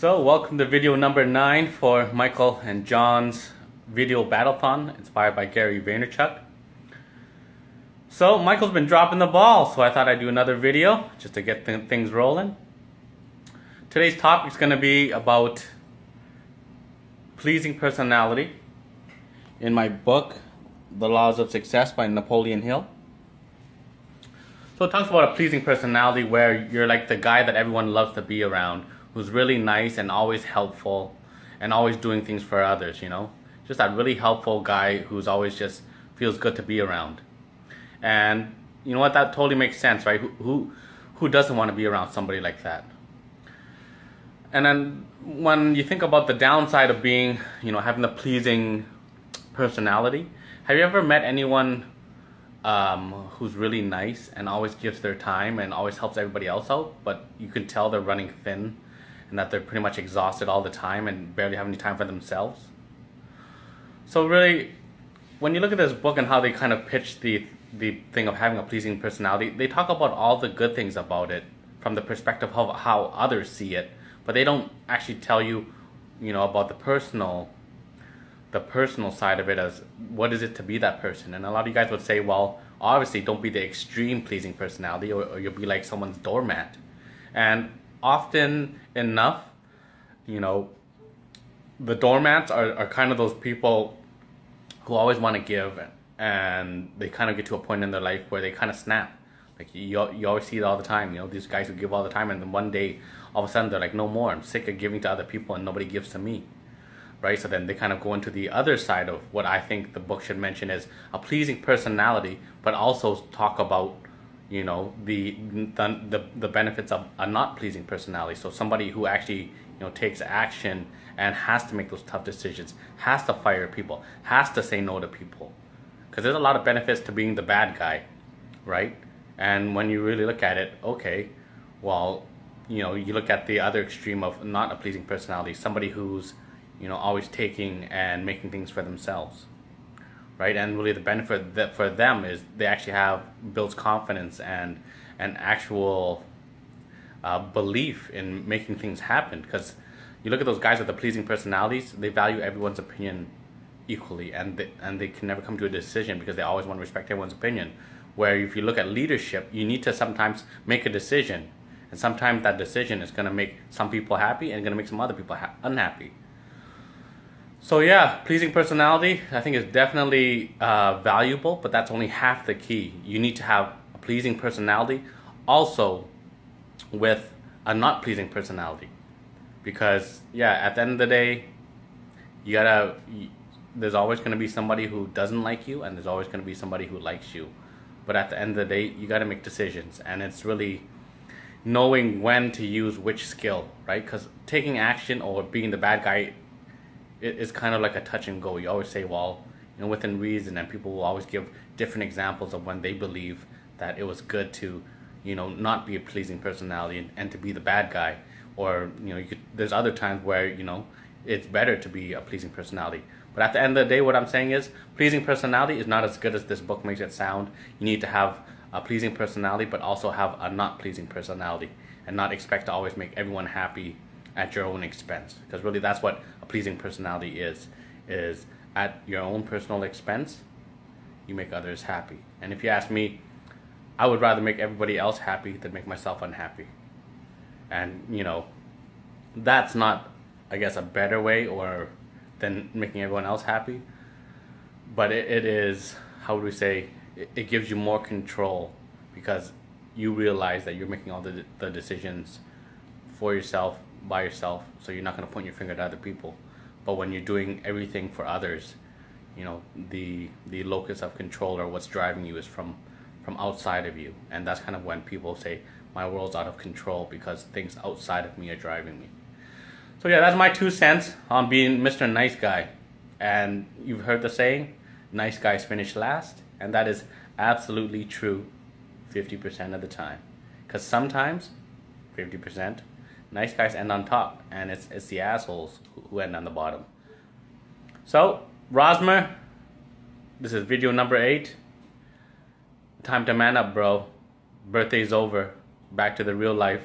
So, welcome to video number 9 for Michael and John's video battleathon inspired by Gary Vaynerchuk. So, Michael's been dropping the ball, so I thought I'd do another video just to get things rolling. Today's topic is going to be about pleasing personality in my book, The Laws of Success by Napoleon Hill. So, it talks about a pleasing personality where you're like the guy that everyone loves to be around, who's really nice and always helpful and always doing things for others, Just that really helpful guy who's always just feels good to be around. And you know what? That totally makes sense, right? Who doesn't want to be around somebody like that? And then when you think about the downside of being, having a pleasing personality, have you ever met anyone who's really nice and always gives their time and always helps everybody else out, but you can tell they're running thin and that they're pretty much exhausted all the time and barely have any time for themselves? So really, when you look at this book and how they kind of pitch the thing of having a pleasing personality, they talk about all the good things about it from the perspective of how others see it, but they don't actually tell you, about the personal side of it, as what is it to be that person. And a lot of you guys would say, well, obviously don't be the extreme pleasing personality or you'll be like someone's doormat. And often enough, the doormats are kind of those people who always want to give, and they kind of get to a point in their life where they kind of snap. Like you always see it all the time, these guys who give all the time, and then one day all of a sudden they're like, no more, I'm sick of giving to other people and nobody gives to me. Right? So then they kind of go into the other side of what I think the book should mention is a pleasing personality, but also talk about, the benefits of a not pleasing personality. So somebody who actually, takes action and has to make those tough decisions, has to fire people, has to say no to people. Because there's a lot of benefits to being the bad guy, right? And when you really look at it, okay, well, you look at the other extreme of not a pleasing personality, somebody who's always taking and making things for themselves, right? And really the benefit that for them is they actually builds confidence and an actual belief in making things happen. Because you look at those guys with the pleasing personalities, they value everyone's opinion equally, and they can never come to a decision because they always want to respect everyone's opinion. Where if you look at leadership, you need to sometimes make a decision, and sometimes that decision is going to make some people happy and going to make some other people unhappy. So yeah, pleasing personality, I think, is definitely valuable, but that's only half the key. You need to have a pleasing personality also with a not pleasing personality. Because yeah, at the end of the day, there's always going to be somebody who doesn't like you, and there's always going to be somebody who likes you. But at the end of the day, you got to make decisions, and it's really knowing when to use which skill, right? Because taking action or being the bad guy, it's kind of like a touch and go. You always say, well, within reason, and people will always give different examples of when they believe that it was good to, not be a pleasing personality and to be the bad guy. Or, there's other times where, it's better to be a pleasing personality. But at the end of the day, what I'm saying is pleasing personality is not as good as this book makes it sound. You need to have a pleasing personality, but also have a not pleasing personality, and not expect to always make everyone happy at your own expense. Because really that's what a pleasing personality is at your own personal expense, you make others happy. And if you ask me, I would rather make everybody else happy than make myself unhappy. And that's not, I guess, a better way than making everyone else happy, but it is, how would we say, it gives you more control, because you realize that you're making all the decisions for yourself, by yourself, so you're not going to point your finger at other people. But when you're doing everything for others, the locus of control or what's driving you is from outside of you. And that's kind of when people say, my world's out of control because things outside of me are driving me. So yeah, that's my 2 cents on being Mr. Nice Guy. And you've heard the saying, nice guys finish last, and that is absolutely true 50% of the time. Because sometimes, 50%, nice guys end on top, and it's the assholes who end on the bottom. So, Rosmer, this is video number 8. Time to man up, bro. Birthday's over. Back to the real life.